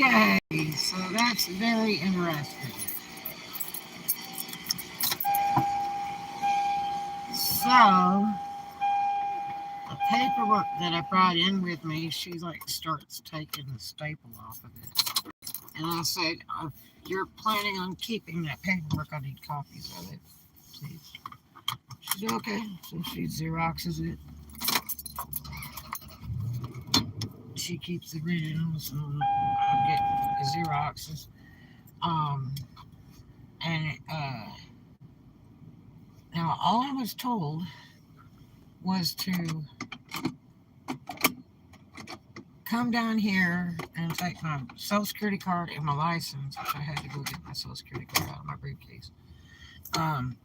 Okay, so that's very interesting. So, the paperwork that I brought in with me, she like starts taking the staple off of it. And I said, if you're planning on keeping that paperwork, I need copies of it, please. She's okay. So she Xeroxes it. She keeps the originals, and I get the Xeroxes. Um, and now all I was told was to come down here and take my social security card and my license, which I had to go get my social security card out of my briefcase. Um,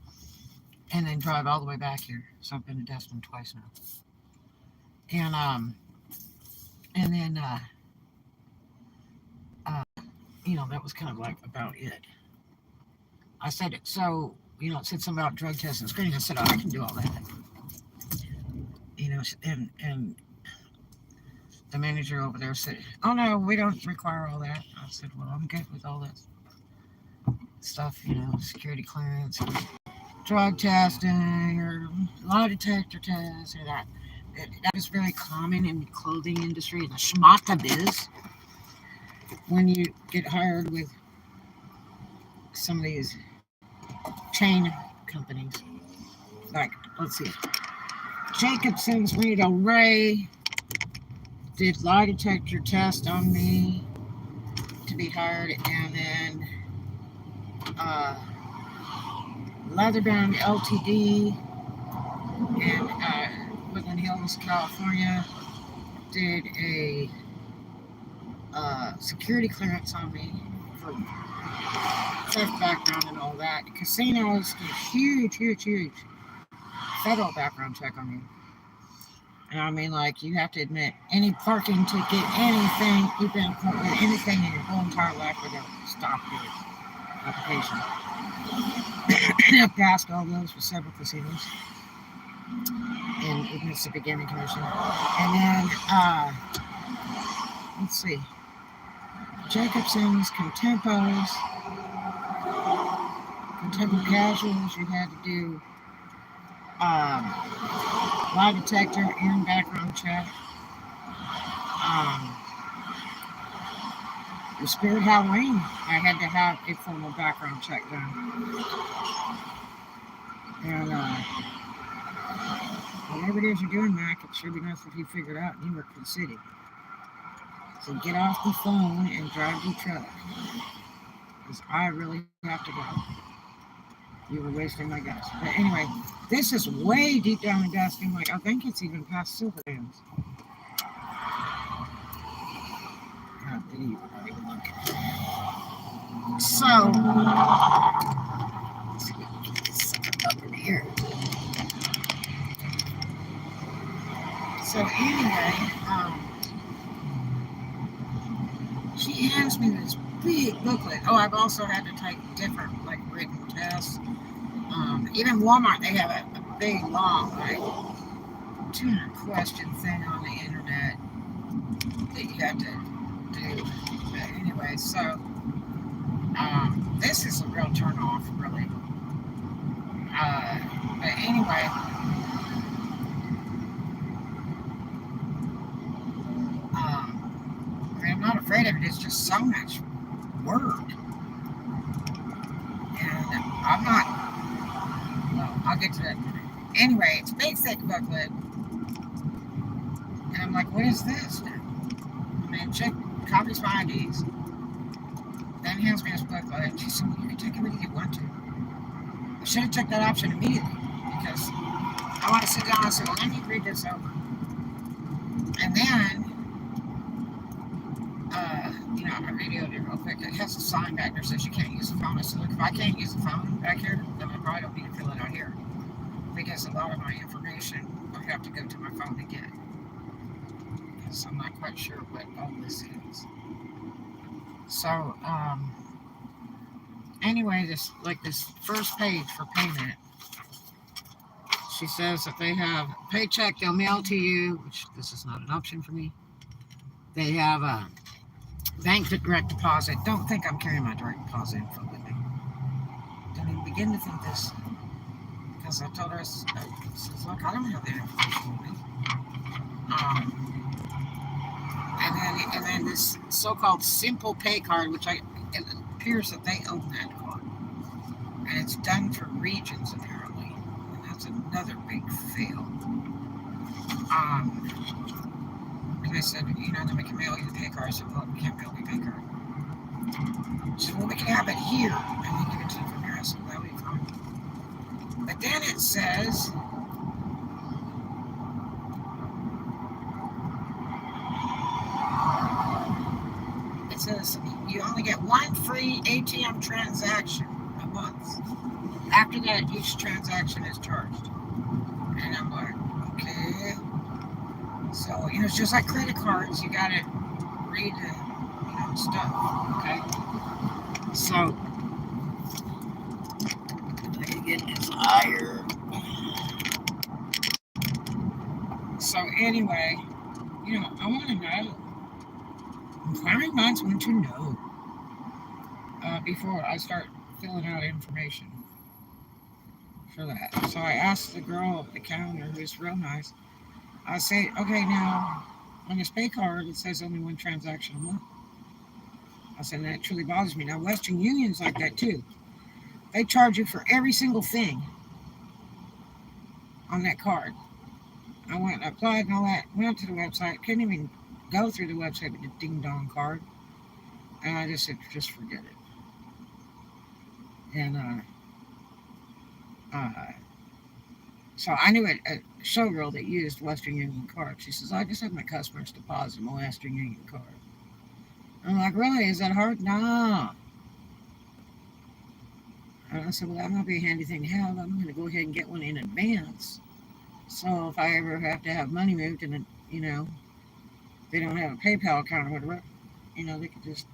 and then drive all the way back here. So I've been to Destin twice now. And then uh, that was kind of like about it. I said, so, it said something about drug tests and screening. I said, oh, I can do all that. And the manager over there said, oh, no, we don't require all that. I said, well, I'm good with all that stuff, security clearance, or drug testing, or lie detector tests, or that. That is very common in the clothing industry, the schmata biz. When you get hired with some of these chain companies, like, let's see, Jacobson's, Marina Del Rey did lie detector test on me to be hired, and then Leatherbound LTD in Woodland Hills, California, did a security clearance on me for theft background and all that. Casinos did huge federal background check on you. And I mean, like, you have to admit, any parking ticket, anything, you've been caught with anything in your whole entire life would have stopped your application. I've passed all those for several casinos in the Mississippi Gaming Commission. And then, let's see, Jacobson's, Contempo Casuals, you had to do lie detector and background check. The Spirit Halloween, I had to have a formal background check done. And whatever it is you're doing, Mac, it sure be nice if you figured out you work for the city. So get off the phone and drive your truck. Because I really have to go. You were wasting my gas. But anyway, this is way deep down in Destin. Like, I think it's even past Silver Dams. God, did he even look? So, let's see if we can get this up in here. So anyway, she hands me this big booklet. Oh, I've also had to take different, like, written tests. Even Walmart, they have a big, long, like, 200-question thing on the internet that you have to do. But anyway, so this is a real turn off, really. But anyway, I'm not afraid of it. It's just so much word. And I'm not, well, I'll get to that in a minute. Anyway, it's a big, thick booklet. And I'm like, what is this now? I mean, check copies my IDs. Then hands me this booklet. And she said, well, you can take it with you want to. I should have took that option immediately because I want to sit down and say, well, let me read this over. And then, I videoed it real quick. It has a sign back there that says you can't use the phone. I said, look, if I can't use the phone back here, then I probably don't need to fill it out here. Because a lot of my information I have to go to my phone to get. Because I'm not quite sure what all this is. So, anyway, this first page for payment, she says that they have a paycheck they'll mail to you, which this is not an option for me. They have Bank to direct deposit. Don't think I'm carrying my direct deposit info with me. Don't even begin to think this. Because I told her, I says, look, I don't have that information with me. And then this so-called simple pay card, which it appears that they own that card. And it's done for regions, apparently. And that's another big fail. And they said, then we can mail you the pay card. I said, well, we can't mail me a pay card. She said, well, we can have it here. And then give it to you from here. I said, well, that'll be fine. But then it says, you only get one free ATM transaction a month. After that, each transaction is charged. And I'm like, okay. So, it's just like credit cards. You got to read the, stuff, okay? So, I can get this higher. So, anyway, I want to know. Inquiring minds want to know before I start filling out information for that. So I asked the girl at the counter, who's real nice, I say, okay, now on this pay card it says only one transaction a month. I said, that truly bothers me. Now Western Union's like that too. They charge you for every single thing on that card. I went and applied and all that, went up to the website, couldn't even go through the website with the ding dong card. And I just said, just forget it. And so I knew a showgirl that used Western Union card. She says, I just had my customers deposit my Western Union card. I'm like, really? Is that hard? No. And I said, well, that might be a handy thing to have. I'm going to go ahead and get one in advance. So if I ever have to have money moved and, they don't have a PayPal account or whatever, they could just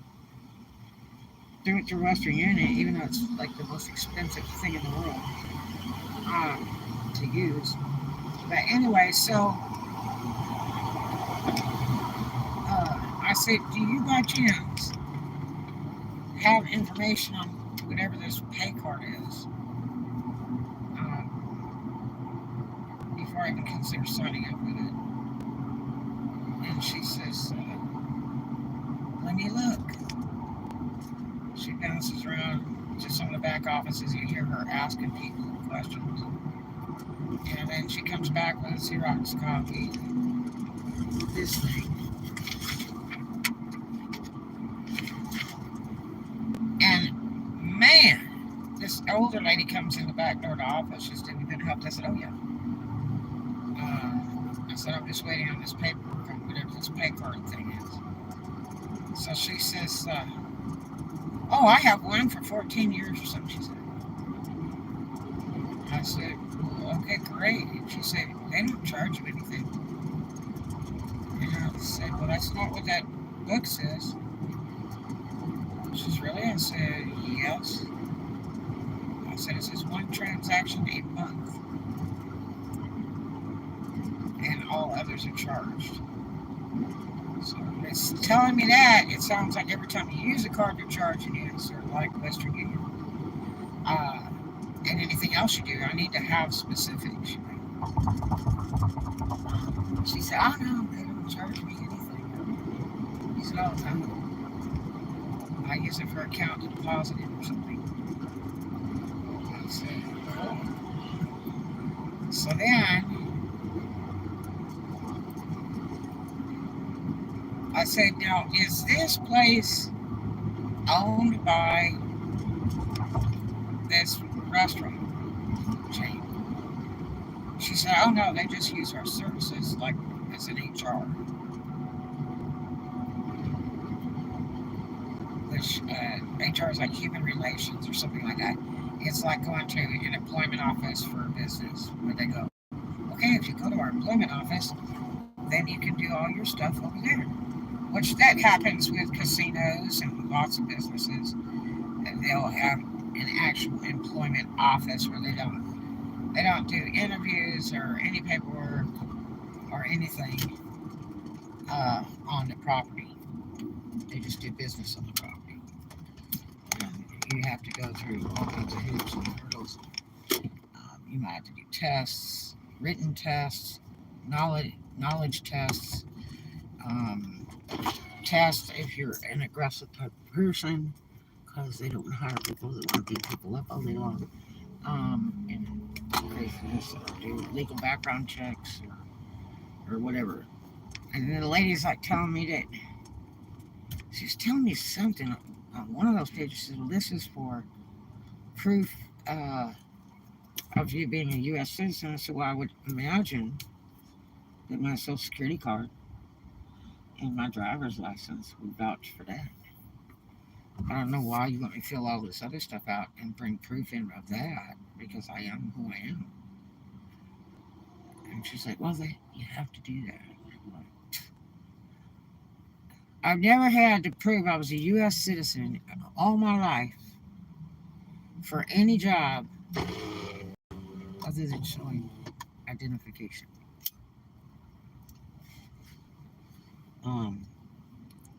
do it through Western Union, even though it's like the most expensive thing in the world to use. But anyway, so I said, do you by chance have information on whatever this pay card is before I even consider signing up with it? And she says, let me look. She bounces around just on the back offices. You hear her asking people questions. And then she comes back with a Xerox copy. This thing. And man, this older lady comes in the back door to the office. She's didn't even help. I said, oh yeah. I said, I'm just waiting on this paperwork, whatever this pay card thing is. So she says, oh, I have one for 14 years or something, she said. I said, well, okay, great. She said, they don't charge you anything. And I said, well, that's not what that book says. She says, really? I said, yes. I said, it says one transaction a month. And all others are charged. So it's telling me that. It sounds like every time you use a card, they're charging you, sort of like Western Union. And anything else you do, I need to have specifics. She said, oh no, they don't charge me anything. He said, all the time. I use it for account to deposit it or something. I said, oh. So then I said, now, is this place owned by this restaurant chain? She said, oh no, they just use our services like as an HR. Which HR is like human relations or something like that. It's like going to an employment office for a business where they go, okay, if you go to our employment office, then you can do all your stuff over there. Which that happens with casinos and lots of businesses. And they'll have an actual employment office where they don't do interviews or any paperwork or anything on the property. They just do business on the property. And you have to go through all kinds of hoops and hurdles. You might have to do tests, written tests, knowledge tests, tests if you're an aggressive type of person, because they don't hire people that want to beat people up all day long. And craziness, or do legal background checks or whatever. And then the lady's like telling me that she's telling me something on one of those pages. She said, well, this is for proof of you being a U.S. citizen. So I would imagine that my Social Security card and my driver's license would vouch for that. I don't know why you want me to fill all this other stuff out and bring proof in of that, because I am who I am. And she's like, well, you have to do that. I've never had to prove I was a U.S. citizen all my life for any job other than showing identification.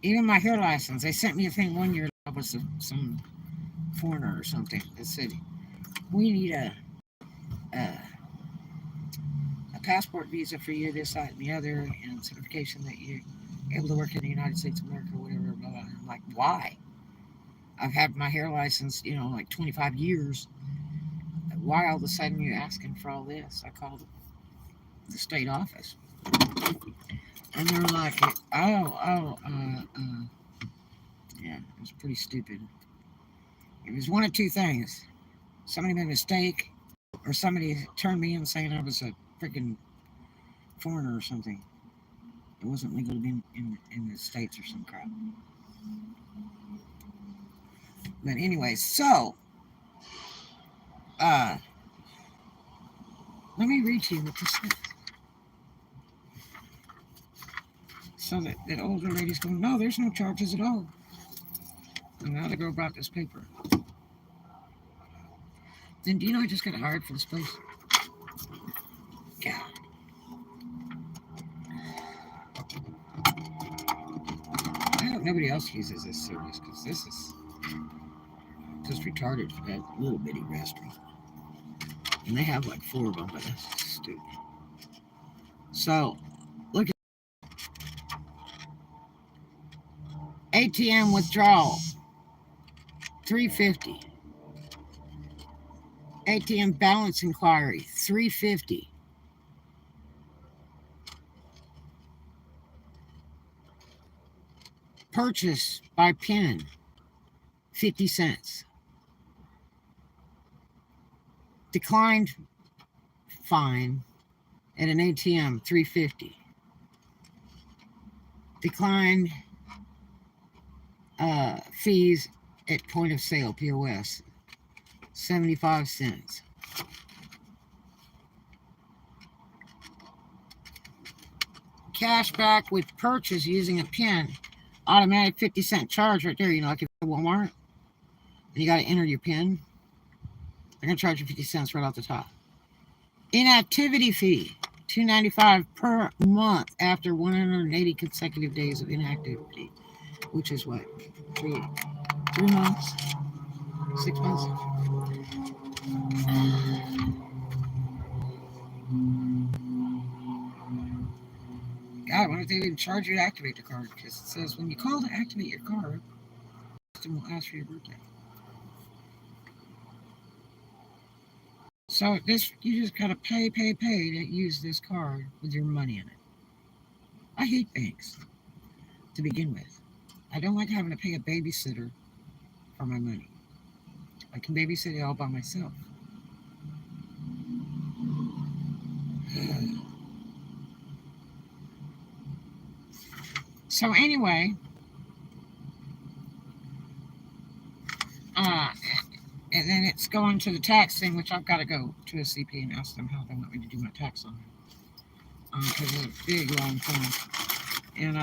Even my hair license, they sent me a thing one year. I was some foreigner or something that said, we need a passport visa for you, this, that, and the other, and certification that you're able to work in the United States of America or whatever. Blah, blah. I'm like, why? I've had my hair license, like 25 years. Why all of a sudden you're asking for all this? I called the state office. And they're like, yeah, it was pretty stupid. It was one of two things. Somebody made a mistake, or somebody turned me in saying I was a freaking foreigner or something. It wasn't legal to be in the States or some crap. But anyway, so, let me read to you what this says. So that older lady's going, no, there's no charges at all. And now to go about this paper. Then do you know I just got hired for this place? God. I hope nobody else uses this service, because this is just retarded for that little bitty restaurant. And they have like 4 of them, but that's just stupid. So, look at ATM withdrawal, $3.50. ATM balance inquiry, $3.50. Purchase by PIN, 50 cents. Declined fine at an ATM, $3.50. Declined fees at point of sale, POS, 75 cents. Cashback with purchase using a PIN, automatic 50-cent charge right there. Like if you're at Walmart and you got to enter your PIN, they're going to charge you 50 cents right off the top. Inactivity fee, $2.95 per month after 180 consecutive days of inactivity, which is what, 3 months, 6 months. God, why don't they even charge you to activate the card? Because it says when you call to activate your card, the system will ask for your birthday. So this, you just gotta pay to use this card with your money in it. I hate banks to begin with. I don't like having to pay a babysitter for my money. I can babysit it all by myself. So anyway, and then it's going to the tax thing, which I've got to go to a CPA and ask them how they want me to do my tax on it. Because it's a big, long form. And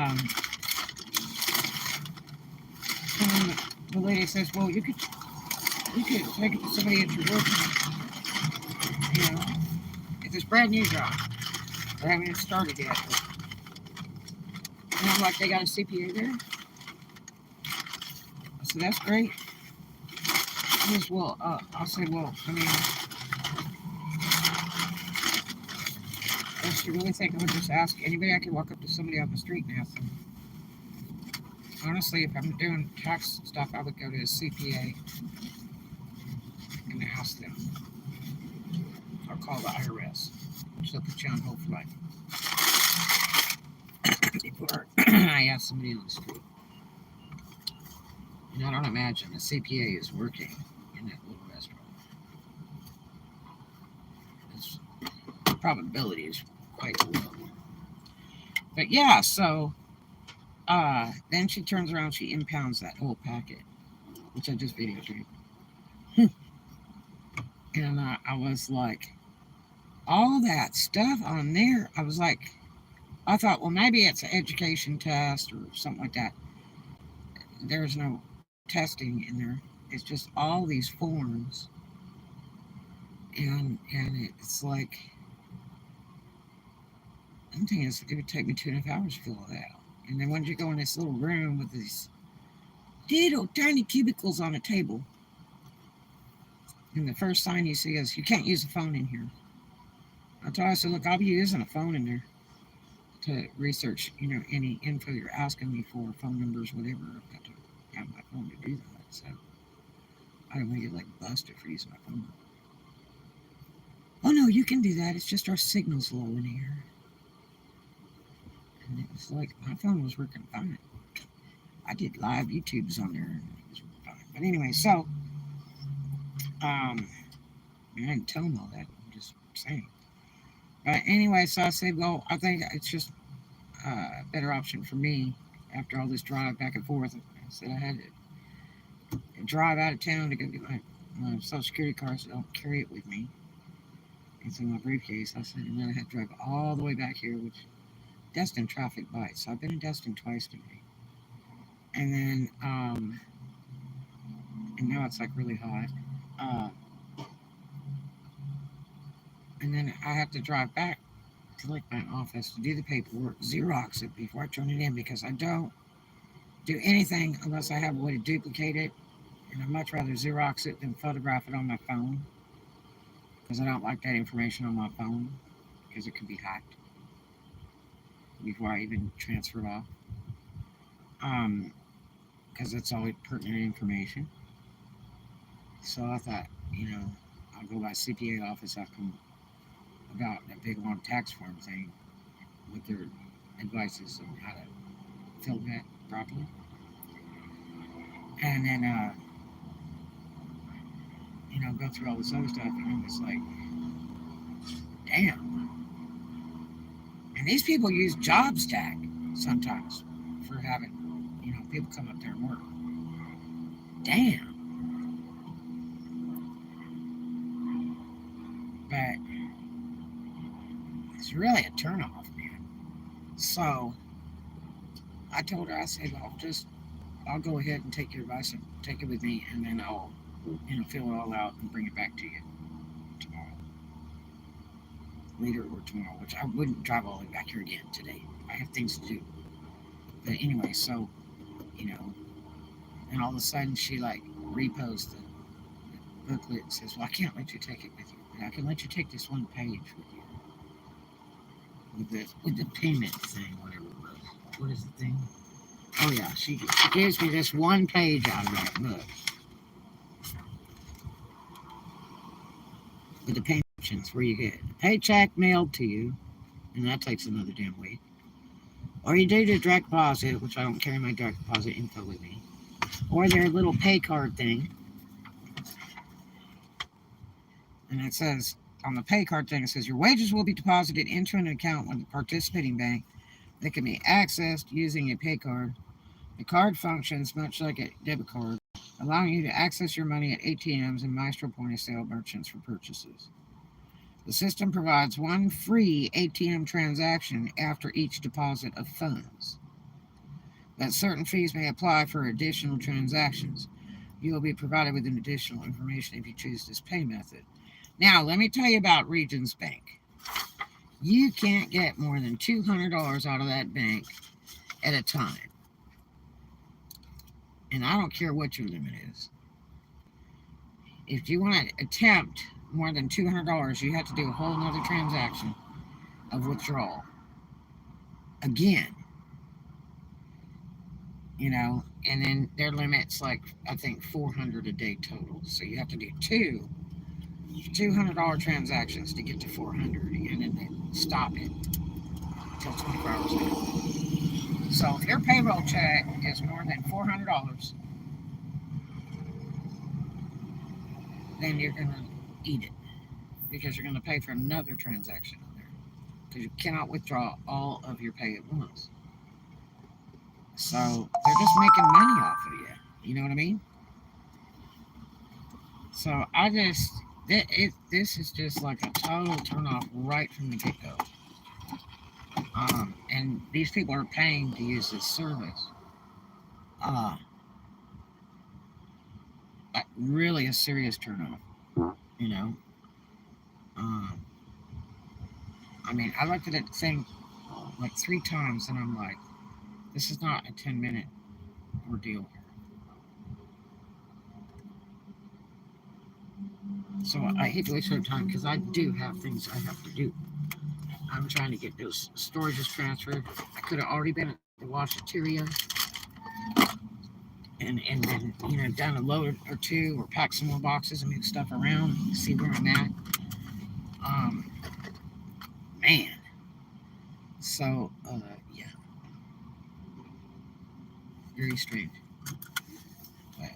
the lady says, well, you could take it to somebody at your work, if it's brand new job. They haven't even started yet. And I'm like, they got a CPA there? So that's great. Well, I'll say, well, I mean, if you really think I would just ask anybody, I could walk up to somebody on the street and ask them. Honestly, if I'm doing tax stuff, I would go to a CPA and ask them. Or call the IRS. Which they'll put you on hold for life. Before I ask somebody on the street. And I don't imagine a CPA is working in that little restaurant. The probability is quite low. But yeah, so then she turns around, she impounds that whole packet, which I just videotaped. And I was like, all that stuff on there, I was like, I thought, well, maybe it's an education test or something like that. There's no testing in there. It's just all these forms. And it's like, I'm thinking it would take me 2.5 hours to fill it out. And then once you go in this little room with these little tiny cubicles on a table, and the first sign you see is, you can't use a phone in here. I told her, I said, look, I'll be using a phone in there to research, any info you're asking me for, phone numbers, whatever. I've got to have my phone to do that. So I don't want to get busted for using my phone. Oh no, you can do that. It's just our signal's low in here. And it was like, my phone was working fine. I did live YouTubes on there and it was fine. But anyway, so I didn't tell them all that. I'm just saying. But anyway, so I said, well, I think it's just a better option for me after all this drive back and forth. I said I had to drive out of town to go get my Social Security card, so I don't carry it with me. It's in my briefcase. I said, and then I had to drive all the way back here, which Destin traffic bites. So I've been in Destin twice today. And then, and now it's really hot. And then I have to drive back to my office to do the paperwork, Xerox it before I turn it in, because I don't do anything unless I have a way to duplicate it. And I'd much rather Xerox it than photograph it on my phone, because I don't like that information on my phone, because it could be hacked before I even transfer it off. Because it's all pertinent information. So I thought, I'll go by CPA office, ask them about that big long tax form thing, with their advices on how to fill that properly. And then, go through all this other stuff, and it's like, damn. And these people use JobStack sometimes for having, people come up there and work. Damn. But it's really a turnoff, man. So I told her, I said, I'll go ahead and take your advice and take it with me, and then I'll, fill it all out and bring it back to you tomorrow. Later or tomorrow, which I wouldn't drive all the way back here again today. I have things to do. But anyway, so, and all of a sudden she reposts the booklet and says, well, I can't let you take it with you, but I can let you take this one page with you. With the payment thing, whatever it was. What is the thing? Oh yeah, she gives me this one page out of that book. With the payment options, where you get a paycheck mailed to you, and that takes another damn week. Or you do the direct deposit, which I don't carry my direct deposit info with me. Or their little pay card thing. And it says, on the pay card thing, it says, your wages will be deposited into an account with the participating bank that can be accessed using a pay card. The card functions much like a debit card, allowing you to access your money at ATMs and Maestro point-of-sale merchants for purchases. The system provides one free ATM transaction after each deposit of funds. But certain fees may apply for additional transactions. You will be provided with additional information if you choose this pay method. Now, let me tell you about Regions Bank. You can't get more than $200 out of that bank at a time. And I don't care what your limit is. If you want to attempt more than $200, you have to do a whole nother transaction of withdrawal. Again, and then their limit's like, I think, 400 a day total. So you have to do two $200 transactions to get to 400, and then they stop it until 24 hours later. So if your payroll check is more than $400, then you're going to eat it, because you're going to pay for another transaction on there, because you cannot withdraw all of your pay at once. So they're just making money off of you. You know what I mean? So this is just like a total turn off right from the get-go. And these people are paying to use this service. Really a serious turn off. I mean, I looked at it thing like 3 times, and I'm like, this is not a 10-minute ordeal. So I hate to waste your time, because I do have things I have to do. I'm trying to get those storages transferred. I could have already been at the washateria and then done a load or two, or pack some more boxes and move stuff around, see where I'm at. Man. So yeah, very strange. But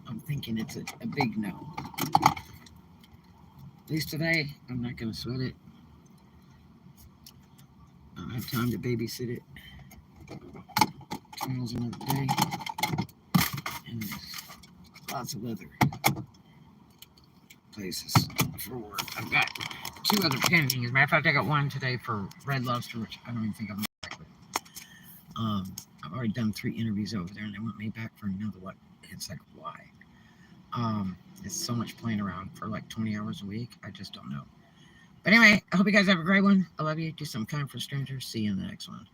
I'm thinking it's a big no. At least today, I'm not going to sweat it. I don't have time to babysit it. Tomorrow's another day. And lots of other places for work. I've got 2 other pending. As a matter of fact, I got one today for Red Lobster, which I don't even think I'm back with. I've already done 3 interviews over there, and they want me back for another one. It's like, why? It's so much playing around for like 20 hours a week. I just don't know. But anyway, I hope you guys have a great one. I love you. Do something kind for strangers. See you in the next one.